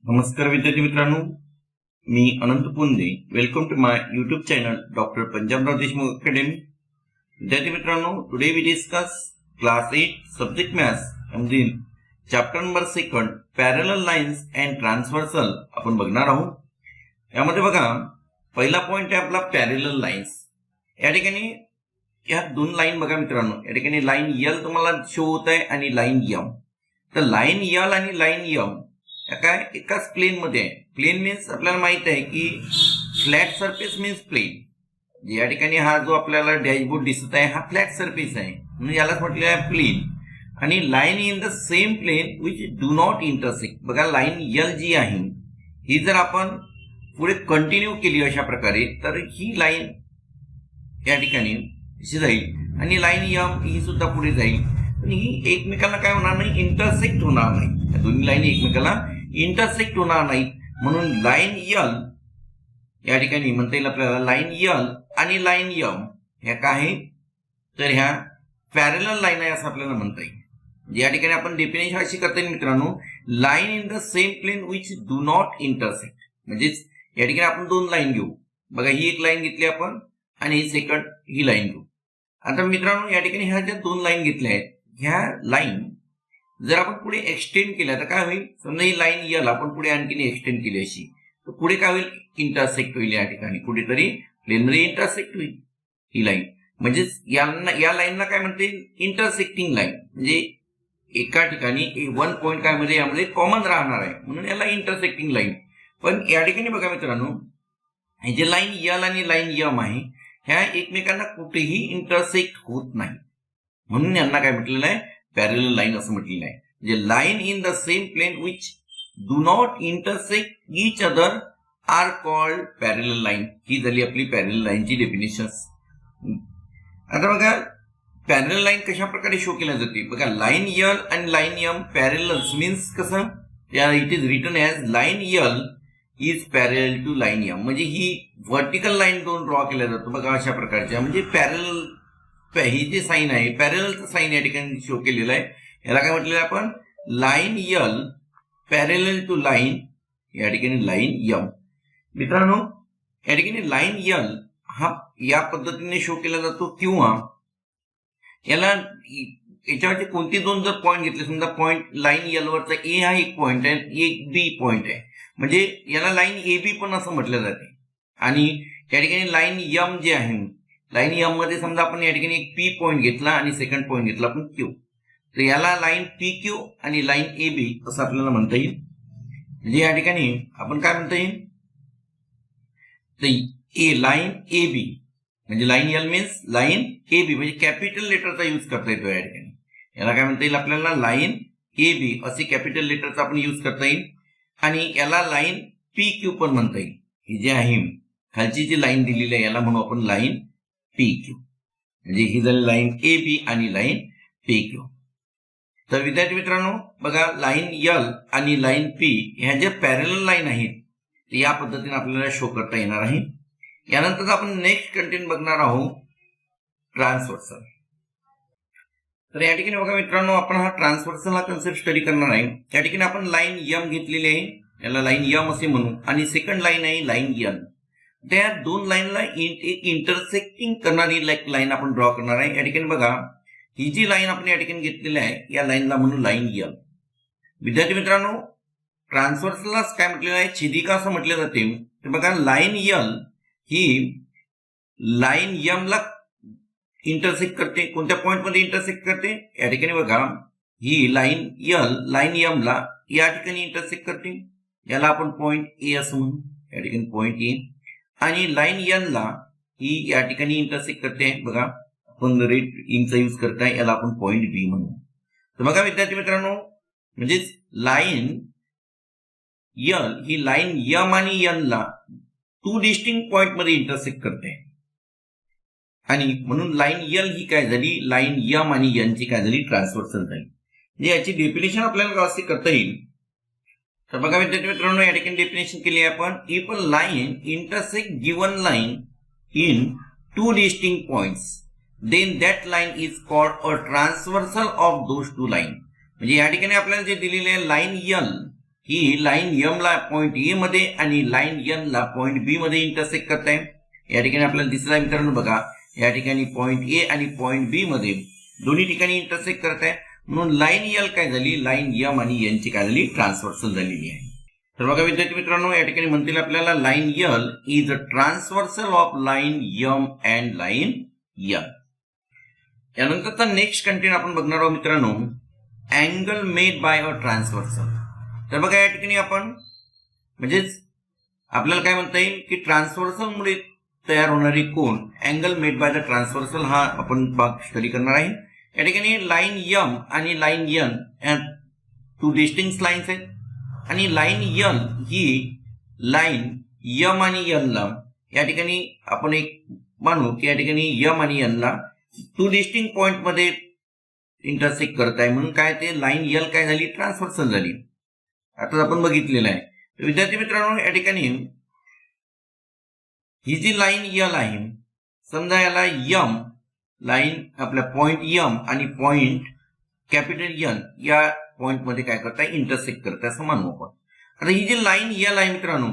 नमस्कार विद्यार्थी मित्रांनो, मी Anant Ponde. Welcome to my YouTube channel doctor Panjabrao Deshmukh academy. विद्यार्थी मित्रांनो, today we discuss class 8 subject maths मधील chapter number 2 parallel lines and transversal आपण बघणार आहोत. यामध्ये बघा, पहिला पॉइंट आहे आपला पॅरलल लाईन्स. या ठिकाणी या दोन लाईन बघा मित्रांनो, या ठिकाणी लाईन यल तुम्हाला शो होत आहे आणि लाईन यम. तर लाईन यल आणि लाईन यम काय एकाच प्लेन मध्ये आहे. प्लेन मीन्स आपल्याला माहित आहे की फ्लॅट सरफेस मीन्स प्लेन. या ठिकाणी हा जो आपल्याला डॅशबोर्ड दिसत आहे हा फ्लॅट सरफेस आहे, म्हणून यालाच म्हटलेलं आहे प्लेन. आणि line in the same plane which do not intersect. बघा, लाईन यल जी आहे ही जर आपण पुढे कंटिन्यू केली अशा प्रकारे, तर ही लाईन या ठिकाणी अशी जाईल आणि लाईन यम ही सुद्धा पुढे जाईल. पण ही एकमेकांना काय होणार नाही, इंटरसेक्ट होणार नाही. या दोन्ही लाईन एकमेकांना इंटरसेक्ट होणार नाहीत. म्हणून लाईन यल या ठिकाणी म्हणता येईल आपल्याला लाईन यल आणि लाईन यम ह्या काय आहेत, तर ह्या पॅरलल लाईन आहे असं आपल्याला म्हणता येईल. या ठिकाणी आपण डेफिनेशन अशी करता येईल मित्रांनो, line in the same plane which do not intersect. म्हणजेच या ठिकाणी आपण दोन लाईन घेऊ. बघा, ही एक लाईन घेतली आपण आणि सेकंड ही लाईन घेऊ. आता मित्रांनो, या ठिकाणी ह्या ज्या दोन लाईन घेतल्या आहेत, ह्या लाईन जर आपण पुढे एक्सटेंड केल्या तर काय होईल. समजा ही लाईन यल आपण पुढे आणखी एक्सटेंड केली अशी, तर पुढे काय होईल, इंटरसेक्ट होईल. या ठिकाणी कुठेतरी प्लेनमध्ये इंटरसेक्ट होईल ही लाईन. म्हणजेच या लाईनला काय म्हणते, इंटरसेक्टिंग लाईन. म्हणजे एका ठिकाणी वन पॉईंट काय म्हणजे यामध्ये कॉमन राहणार आहे, म्हणून याला इंटरसेक्टिंग लाईन. पण या ठिकाणी बघा मित्रांनो, हे जे लाईन यल आणि लाईन यम आहे ह्या एकमेकांना कुठेही इंटरसेक्ट होत नाही, म्हणून यांना काय म्हटलेलं आहे, पॅरलल लाईन असं म्हटलेलं आहे. म्हणजे line in the same plane which do not intersect each other are called parallel line. ही झाली आपली पॅरलल लाईनची डेफिनेशन. आता बघा, पॅरलल लाईन कशा प्रकारे शो केल्या जाते. बघा, लाईन यल आणि लाईन यम पॅरलल्स मीन्स कसं, या it is written as line L is parallel to line M. म्हणजे ही व्हर्टिकल लाईन दोन ड्रॉ केल्या जातो. बघा, अशा प्रकारच्या म्हणजे पॅरलल ही जे साईन आहे पॅरलचं साईन या ठिकाणी शो केलेलं आहे. याला काय म्हटलेलं आहे आपण, लाईन यल पॅरल टू लाईन या ठिकाणी लाईन यम. मित्रांनो, या ठिकाणी लाईन यल हा या पद्धतीने शो केला जातो, किंवा याला याच्यावरचे कोणते दोन जर पॉईंट घेतले, समजा पॉईंट लाईन यल वरचा ए हा एक पॉईंट आहे, एक बी पॉईंट आहे, म्हणजे याला लाईन ए बी पण असं म्हटलं जाते. आणि या ठिकाणी लाईन यम जे आहे, लाईन यम मध्ये समजा आपण या ठिकाणी एक पी पॉईंट घेतला आणि सेकंड पॉईंट घेतला आपण क्यू, तर याला लाईन पी क्यू आणि लाईन ए बी असं आपल्याला म्हणता येईल. म्हणजे या ठिकाणी आपण काय म्हणता येईल, तर लाईन ए बी म्हणजे line L means line A B, म्हणजे कॅपिटल लेटरचा यूज करता येतो या ठिकाणी. याला काय म्हणता येईल आपल्याला, लाईन ए बी असे कॅपिटल लेटरचा आपण यूज करता येईल. आणि याला लाईन पी क्यू पण म्हणता येईल. ही जी आहे खालची जी लाईन दिलेली आहे याला म्हणू आपण लाईन पी क्यू. म्हणजे ही झाली लाईन ए बी आणि लाईन पी क्यू. तर विद्यार्थी मित्रांनो, बघा, लाईन यल आणि लाईन पी ह्या ज्या पॅरलल लाईन आहेत या पद्धतीने आपल्याला शो करता येणार आहे. यानंतर आपण नेक्स्ट कंटेंट बघणार आहोत ट्रान्सव्हर्सल. तर या ठिकाणी बघा मित्रांनो, आपण हा ट्रान्सव्हर्सल हा कन्सेप्ट स्टडी करणार आहे. या ठिकाणी आपण लाईन यम घेतलेली आहे, याला लाईन यम असे म्हणू, आणि सेकंड लाईन आहे लाईन यल. त्या दोन लाईनला एक इंटरसेक्टिंग करणारी लाईन आपण ड्रॉ करणार आहे. या ठिकाणी बघा, ही जी लाईन आपण या ठिकाणी घेतलेली आहे या लाईनला म्हणू लाईन यल. विद्यार्थी मित्रांनो, ट्रान्सव्हर्सलाच काय म्हटलेलं आहे, छेदिका असं म्हटलं जाते. तर बघा, लाईन यल ही लाईन यम ला इंटरसेक्ट करते. कोणत्या पॉइंट मध्ये इंटरसेक्ट करते, या ठिकाणी बघा, ही लाईन यल लाईन यम ला या ठिकाणी इंटरसेक्ट करते. याला आपण पॉइंट ए असं म्हणू, या ठिकाणी पॉइंट ए. आणि लाईन यन ला ही या ठिकाणी इंटरसेक्ट करते. बघा, आपण रेड इंकचा यूज करताय, याला आपण पॉइंट बी म्हणू. तर बघा विद्यार्थी मित्रांनो, म्हणजेच लाईन यल ही लाईन यम आणि यन ला टू डिस्टिंक्ट पॉइंट मध्ये इंटरसेक्ट करते. आणि म्हणून लाईन यल ही काय झाली, लाईन यम आणि यनची काय झाली, ट्रान्सव्हर्सल झाली. म्हणजे याची डेफिनेशन आपल्याला कशी करता येईल. तर बघा विद्यार्थी मित्रांनो, या ठिकाणी डेफिनेशन केली आहे आपण, if a line intersect given line in two distinct points then that line is called a transversal of those two line. म्हणजे या ठिकाणी आपल्याला जे दिलेले आहे, लाईन यल ही लाईन एम ला पॉइंट ए मध्ये आणि लाईन एन ला पॉइंट बी मध्ये इंटरसेक्ट करत आहे. या ठिकाणी आपल्याला दिसत आहे मित्रांनो बघा, या ठिकाणी पॉइंट ए आणि पॉइंट बी मध्ये दोन्ही ठिकाणी इंटरसेक्ट करत आहे. म्हणून लाईन एल काय झाली, लाईन एम आणि एन ची काय झाली, ट्रान्सव्हर्सल झालेली आहे. तर बघा विद्यार्थी मित्रांनो, या ठिकाणी म्हणतील आपल्याला line l is a transversal of line M and line n. यानंतरचा नेक्स्ट कंटेंट आपण बघणार आहोत मित्रांनो, angle made by a transversal. तर बघा या ठिकाणी आपण म्हणजेच आपल्याला काय म्हणता येईल की ट्रान्सव्हर्सल मुळे तयार होणारी कोन, angle made by the transversal, हा आपण भाग स्टडी करणार आहे. या ठिकाणी लाईन एम आणि लाईन एन या टू डिस्टिंक्ट लाईन्स आहेत आणि लाईन एन ही लाईन एम आणि एन ला या ठिकाणी आपण एक मानू की या ठिकाणी एम आणि एन ला टू डिस्टिंक्ट पॉइंट मध्ये इंटरसेक्ट करत आहे. म्हणून काय ते लाईन एल काय झाली, ट्रान्सव्हर्सल झाली. आता आपण बघितलेलं आहे. तर विद्यार्थी मित्रांनो, या ठिकाणी ही जी लाईन एल आहे, समजा याला एम लाईन आपल्या पॉइंट एम आणि पॉइंट कॅपिटल एन या पॉइंट मध्ये काय करताय, इंटरसेक्ट करताय असं मानू आपण. आता ही जी लाईन एल आहे मित्रांनो,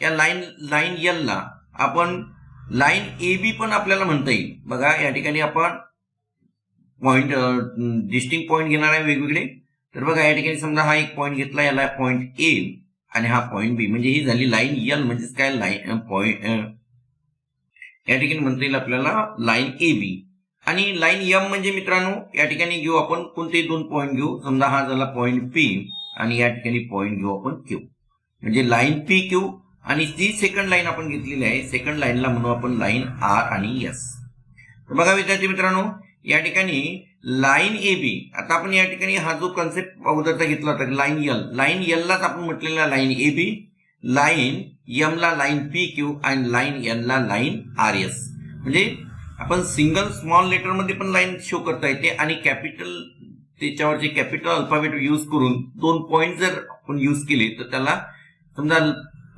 या लाईन एल ला आपण लाईन ए बी पण आपल्याला म्हणता येईल. बघा या ठिकाणी आपण पॉइंट डिस्टिंक्ट पॉइंट घेणार आहे वेगवेगळे. तर बघा या ठिकाणी समजा हा एक पॉइंट घेतला, याला पॉइंट ए आणि हा पॉइंट बी, म्हणजे ही झाली लाईन एल. म्हणजेच काय, लाईन पॉइंट या ठिकाणी म्हणता येईल आपल्याला लाईन ए बी. आणि लाईन एम म्हणजे मित्रांनो या ठिकाणी घेऊ आपण कोणतेही दोन पॉइंट घेऊ. समजा हा झाला पॉइंट पी आणि या ठिकाणी पॉइंट घेऊ आपण क्यू, म्हणजे लाईन पी क्यू. आणि जी सेकंड लाईन आपण घेतलेली आहे, सेकंड लाईनला म्हणू आपण लाईन आर आणि एस. तर बघा विद्यार्थी मित्रांनो, या ठिकाणी लाईन ए बी, आता आपण या ठिकाणी हा जो कन्सेप्ट अगोदरचा घेतला होता लाईन एल, लाईन एल लाच आपण म्हटलेला line A B, line M ला लाईन पी क्यू आणि लाईन एन ला लाईन आर एस. म्हणजे आपण सिंगल स्मॉल लेटर मध्ये पण लाईन शो करता येते आणि कॅपिटल त्याच्यावरचे कॅपिटल अल्फाबेट यूज करून दोन पॉइंट जर आपण यूज केले तर त्याला समजा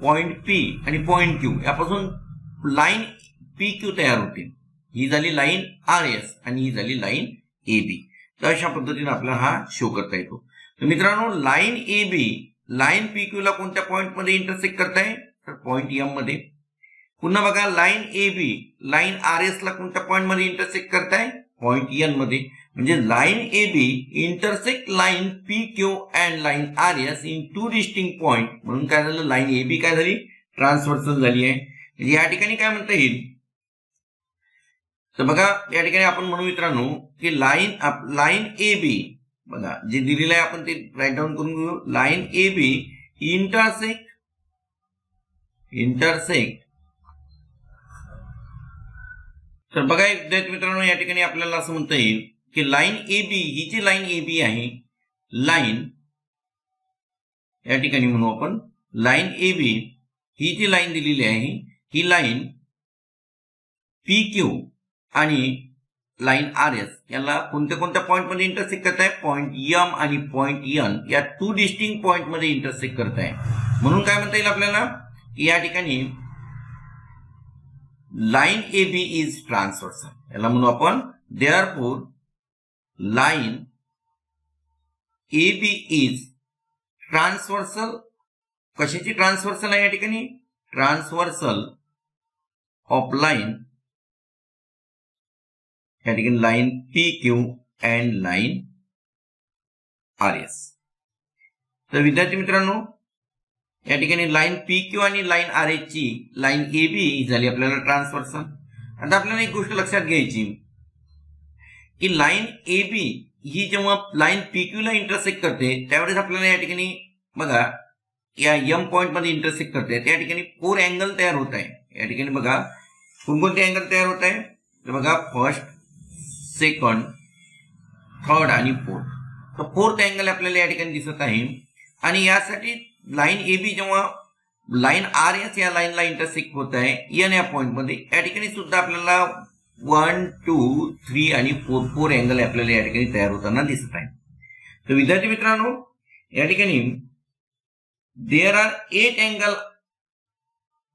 पॉइंट पी आणि पॉइंट क्यू यापासून लाईन पी क्यू तयार होते. ही झाली लाईन आर एस आणि ही झाली लाईन ए बी. तर अशा पद्धतीने आपल्याला हा शो करता येतो. तर मित्रांनो, line A B line P Q ला कोणत्या पॉइंट मध्ये इंटरसेक्ट करताय, तर पॉइंट एम मध्ये. पुन्हा बघा line A B line R S ला कोणत्या पॉइंट मध्ये इंटरसेक्ट करताय, पॉइंट एन मध्ये. म्हणजे line A B intersect line P Q and line R S in two distinct point. म्हणून काय झालं, लाईन ए बी काय झाली, ट्रान्सव्हर्सल झाली आहे. म्हणजे या ठिकाणी काय म्हणता येईल, तर बघा या ठिकाणी आपण म्हणू मित्रांनो की लाईन ए बी, बघा जे दिलेलं आहे आपण ते राईट डाऊन करून घेऊ. लाईन ए बी इंटरसेक्ट तर बघा विद्यार्थी मित्रांनो, या ठिकाणी आपल्याला असं म्हणता येईल की लाईन ए बी, ही जी लाईन ए बी आहे, लाईन या ठिकाणी म्हणू आपण लाईन ए बी ही जी लाईन दिलेली आहे, ही लाईन पी क्यू आणि लाईन आर एस याला कोणत्या कोणत्या पॉइंट मध्ये इंटरसेक्ट करताय, पॉइंट एम आणि पॉइंट एन या टू डिस्टिंक्ट पॉइंट मध्ये इंटरसेक्ट करताय. म्हणून काय म्हणता येईल आपल्याला की या ठिकाणी line A B is transversal. याला म्हणू आपण therefore line A B is transversal. कशाची ट्रान्सव्हर्सल आहे या ठिकाणी, ट्रान्सव्हर्सल ऑफ लाईन या ठिकाणी line P Q and line R S. तर विद्यार्थी मित्रांनो, या ठिकाणी लाईन पी क्यू आणि लाईन आर एस ची लाईन ए बी झाली आपल्याला ट्रान्सव्हर्सल. आता आपल्याला एक गोष्ट लक्षात घ्यायची की लाईन ए बी ही जेव्हा लाईन पी क्यू ला इंटरसेक्ट करते त्यावेळेस आपल्याला या ठिकाणी बघा या एम पॉइंट मध्ये इंटरसेक्ट करते, त्या ठिकाणी 4 अँगल तयार होत आहे. या ठिकाणी बघा कोणकोणते अँगल तयार होत आहे, तर बघा फर्स्ट, सेकंड, थर्ड आणि फोर्थ. तर 4th अँगल आपल्याला या ठिकाणी दिसत आहे. आणि यासाठी लाईन ए बी जेव्हा लाईन आर एस या लाईनला इंटरसेक्ट होत आहे एन या पॉइंट मध्ये, या ठिकाणी सुद्धा आपल्याला 1, 2, 3 आणि 4 अँगल आपल्याला या ठिकाणी तयार होताना दिसत आहे. तर विद्यार्थी मित्रांनो, या ठिकाणी there are 8 angle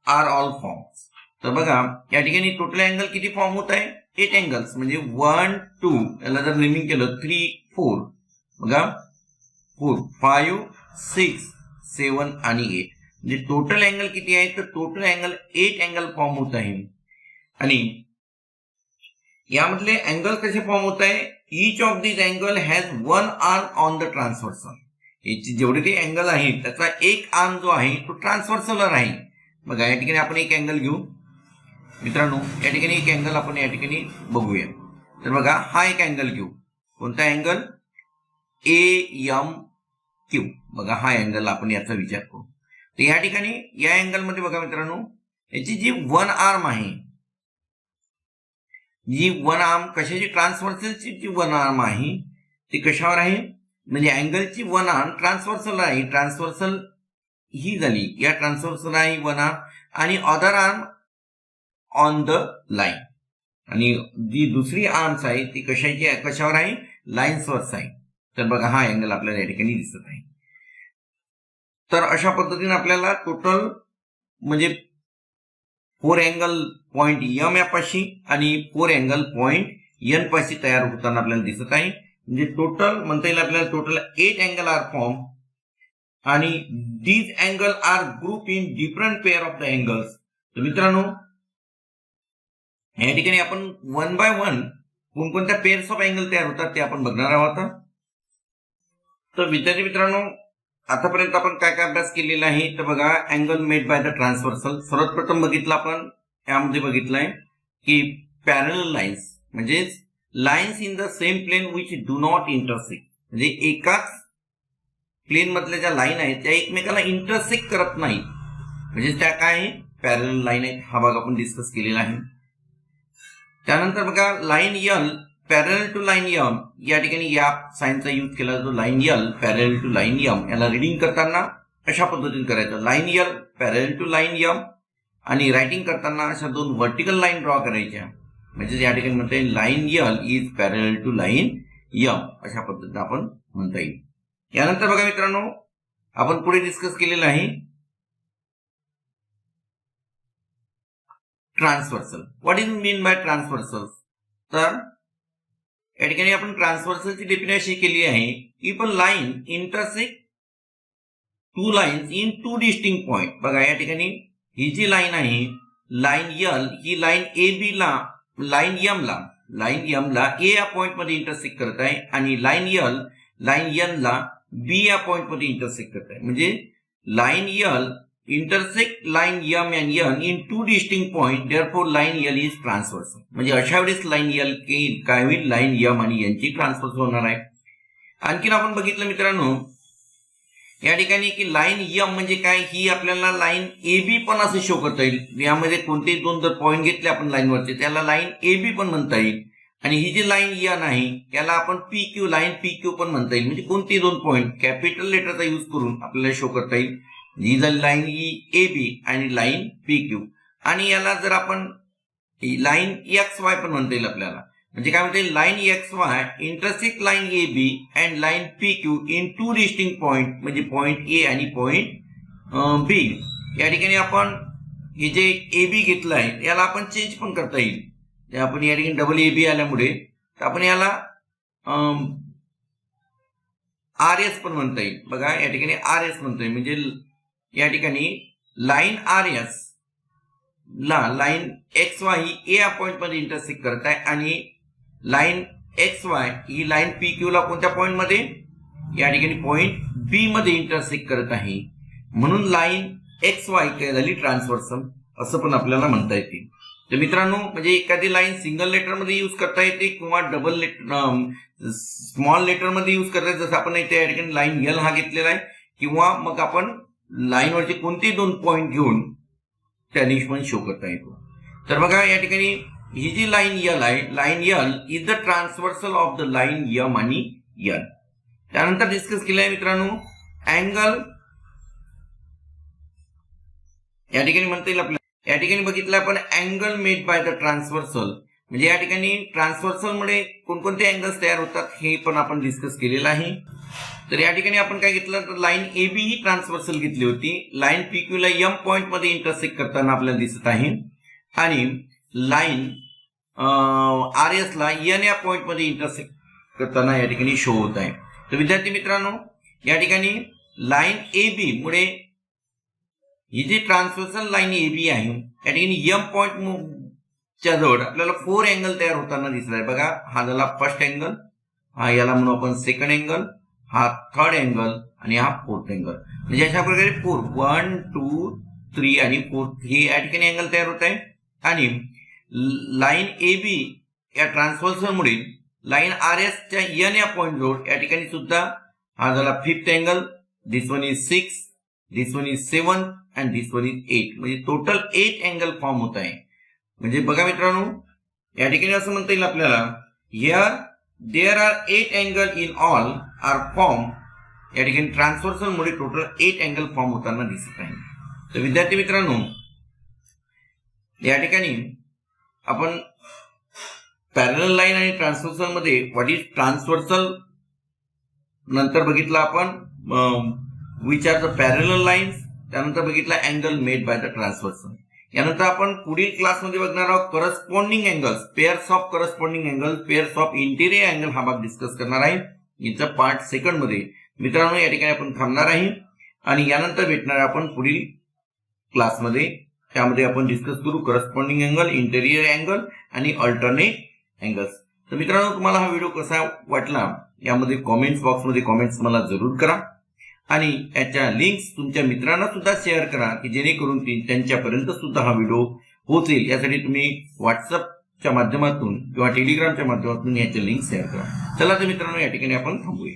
are all forms. तर बघा या ठिकाणी टोटल अँगल किती फॉर्म होत आहे, 8 अँगल्स. म्हणजे 1, 2 याला जर नेमिंग केलं 3, 4 बघा 4, 5, 6, 7 आणि 8 म्हणजे टोटल अँगल किती आहे तर टोटल अँगल 8 अँगल फॉर्म होत आहे. आणि यामधले अँगल कसे फॉर्म होत आहे, each of this angle has one arm on the transversal. याची जेवढे ते अँगल आहे त्याचा एक आर्म जो आहे तो ट्रान्सव्हर्सलवर आहे. बघा या ठिकाणी आपण एक अँगल घेऊ मित्रांनो, या ठिकाणी एक अँगल आपण या ठिकाणी बघूया. तर बघा हा एक अँगल घेऊ, कोणता अँगल AMQ. बघा हा अँगल आपण याचा विचार करू. तर या ठिकाणी या अँगल मध्ये बघा मित्रांनो, याची जी वन आर्म आहे, जी वन आर्म कशाची, ट्रान्सव्हर्सलची जी वन आर्म आहे ती कशावर आहे, म्हणजे अँगलची वन आर्म ट्रान्सव्हर्सल आहे. ट्रान्सव्हर्सल ही झाली, या ट्रान्सव्हर्सल आहे वन आर्म आणि other arm on the line. आणि जी दुसरी आर्म्स आहे ती कशावर आहे, लाईन्सवरच आहे. तर बघा हा अँगल आपल्याला या ठिकाणी दिसत आहे. तर अशा पद्धतीने आपल्याला टोटल म्हणजे 4 अँगल पॉइंट एम यापाशी आणि 4 अँगल पॉइंट एन पाशी तयार होताना आपल्याला दिसत आहे. म्हणजे टोटल म्हणता येईल आपल्याला टोटल 8 अँगल आर फॉर्म आणि these angle are group in different pair of the angles. तर मित्रांनो या ठिकाणी आपण 1 बाय 1 कोणकोणत्या पेअर्स ऑफ अँगल तयार होतात ते आपण बघणार आहोत. तर विद्यार्थी मित्रांनो आतापर्यंत आपण काय काय अभ्यास केलेला आहे, तर बघा angle made by the transversal. सर्वप्रथम बघितलं आपण यामध्ये बघितलंय की पॅरलल लाईन्स म्हणजे lines in the same plane which do not intersect. म्हणजे एकाच प्लेन मधल्या ज्या लाईन आहेत त्या एकमेकाला इंटरसेक्ट करत नाहीत, म्हणजे त्या काय पॅरलल लाईन आहेत. हा भाग आपण डिस्कस केलेला आहे. त्यानंतर बघा लाईन यल पॅरल टू लाईन यम, या ठिकाणी या साइनचा यूज केला जातो. लाईन यल पॅरल टू लाईन यम, याला रिडिंग करताना अशा पद्धतीने करायचं, लाईन यल पॅरल टू लाईन यम. आणि रायटिंग करताना अशा दोन व्हर्टिकल लाईन ड्रॉ करायच्या, म्हणजे या ठिकाणी म्हणता येईल line L is parallel to line M, अशा पद्धतीने आपण म्हणता येईल. यानंतर बघा मित्रांनो आपण पुढे डिस्कस केलेलं आहे transversal. What is mean by transversal. तर या ठिकाणी आपण ट्रान्सव्हर्सलची डेफिनेशन केली आहे की पण line intersect two lines in two distinct point. बघा या ठिकाणी ही जी लाईन आहे लाईन यल ही लाईन AB ला लाईन यम ला A या पॉइंट मध्ये इंटरसेक्ट करत आहे आणि लाईन एन ला B या पॉइंट मध्ये इंटरसेक्ट करत आहे. म्हणजे line L intersect line M and N in two distinct point, therefore line L is transversal. म्हणजे अशा वेळेस लाईन यल काय होईल, लाईन एम आणि एनची ट्रान्सव्हर्सल होणार आहे. आणखीन आपण बघितलं मित्रांनो या ठिकाणी की लाईन एम म्हणजे काय, ही आपल्याला लाईन AB पण असं शो करता येईल. यामध्ये कोणतेही दोन जर पॉइंट घेतले आपण लाईनवरचे त्याला लाईन AB पण म्हणता येईल. आणि ही जी लाईन एन आहे याला आपण PQ लाईन PQ पण म्हणता येईल. म्हणजे कोणतेही दोन पॉइंट कॅपिटल लेटरचा यूज करून आपल्याला शो करता येईल. ही झाली लाईन AB आणि लाईन PQ. आणि याला जर आपण लाईन XY पण म्हणता येईल आपल्याला. म्हणजे काय म्हणता येईल, line XY intersect line AB and line PQ in two distinct point, म्हणजे पॉइंट A आणि पॉइंट B. या ठिकाणी आपण हे जे AB घेतलं आहे याला आपण चेंज पण करता येईल. आपण या ठिकाणी डबल AB आल्यामुळे तर आपण याला RS पण म्हणता येईल. बघा या ठिकाणी RS म्हणता येईल. म्हणजे या ठिकाणी लाईन RS ला लाईन XY ही A या पॉइंट मध्ये इंटरसेक्ट करत आहे आणि लाईन XY ही लाईन PQ ला कोणत्या पॉइंट मध्ये, या ठिकाणी पॉइंट B मध्ये इंटरसेक्ट करत आहे. म्हणून लाईन XY काय झाली ट्रान्सव्हर्सल असं पण आपल्याला म्हणता येते. तर मित्रांनो म्हणजे एखादी लाईन सिंगल लेटर मध्ये यूज करता येते किंवा डबल लेटर स्मॉल लेटर मध्ये यूज करता येते. जसं आपण इथे या ठिकाणी लाईन L हा घेतलेला आहे, किंवा मग आपण लाईनवरचे कोणतेही दोन पॉइंट घेऊन त्याने पण शो करता येतो. तर बघा या ठिकाणी ही जी लाईन L आहे, line L is the transversal of the line M आणि N. त्यानंतर डिस्कस केलं आहे मित्रांनो अँगल. या ठिकाणी म्हणता येईल आपल्याला, या ठिकाणी बघितलं आपण angle made by the transversal. म्हणजे या ठिकाणी ट्रान्सव्हर्सल मुळे कोणकोणते अँगल्स तयार होतात हे पण आपण डिस्कस केलेलं आहे. तर या ठिकाणी आपण काय घेतलं तर लाईन AB ही ट्रान्सव्हर्सल घेतली होती. लाईन PQ ला M पॉइंट मध्ये इंटरसेक्ट करताना आपल्याला दिसत आहे आणि लाईन RS ला N या पॉइंट मध्ये इंटरसेक्ट करताना या ठिकाणी शो होत आहे. तर विद्यार्थी मित्रांनो या ठिकाणी लाईन ए बी मुळे ही जी ट्रान्सव्हर्सल लाईन ए बी आहे या ठिकाणी एम पॉइंट च्या जवळ आपल्याला 4 अँगल तयार होताना दिसत आहे बघा. हा झाला फर्स्ट अँगल, हा याला म्हणू आपण सेकंड अँगल, हा थर्ड अँगल आणि हा फोर्थ अँगल. म्हणजे अशा प्रकारे 4 1 2 3 आणि 4 हे या ठिकाणी अँगल तयार होत आहे. आणि लाईन ए बी या ट्रान्सव्हर्सल मुळे लाईन आर एस च्या एन या पॉइंट जवळ या ठिकाणी सुद्धा हा झाला fifth angle. This one is 6, this one is 7 and this one is 8. म्हणजे टोटल 8 अँगल फॉर्म होत आहे. म्हणजे बघा मित्रांनो, या ठिकाणी असं म्हणता येईल आपल्याला here there are 8 angle in all are form. या ठिकाणी ट्रान्सव्हर्सल मुळे टोटल 8 अँगल फॉर्म होताना दिसत आहे. तर विद्यार्थी मित्रांनो, या ठिकाणी आपण पॅरलल लाईन आणि ट्रान्सव्हर्सल मध्ये व्हॉट इज ट्रान्सव्हर्सल नंतर बघितलं आपण which are the parallel lines, त्यानंतर बघितला angle made by the transversal. यानंतर आपण पुढील क्लासमध्ये बघणार आहोत corresponding angles, pairs of corresponding angle, pairs of interior angle हा भाग डिस्कस करणार आहे. याचा पार्ट सेकंड मध्ये. मित्रांनो, या ठिकाणी आपण थांबणार आहे आणि यानंतर भेटणार आपण पुढील क्लासमध्ये. त्यामध्ये आपण डिस्कस करू करस्पॉन्डिंग अँगल, इंटेरियर अँगल आणि अल्टरनेट अँगल्स. तर मित्रांनो, तुम्हाला हा व्हिडिओ कसा वाटला यामध्ये कॉमेंट्स बॉक्समध्ये कॉमेंट्स मला जरूर करा आणि याच्या लिंक्स तुमच्या मित्रांना सुद्धा शेअर करा की जेणेकरून त्यांच्यापर्यंत सुद्धा हा व्हिडिओ पोहोचेल. यासाठी तुम्ही व्हॉट्सअपच्या माध्यमातून किंवा टेलिग्रामच्या माध्यमातून याच्या लिंक शेअर करा. चला तर मित्रांनो, या ठिकाणी आपण थांबूया.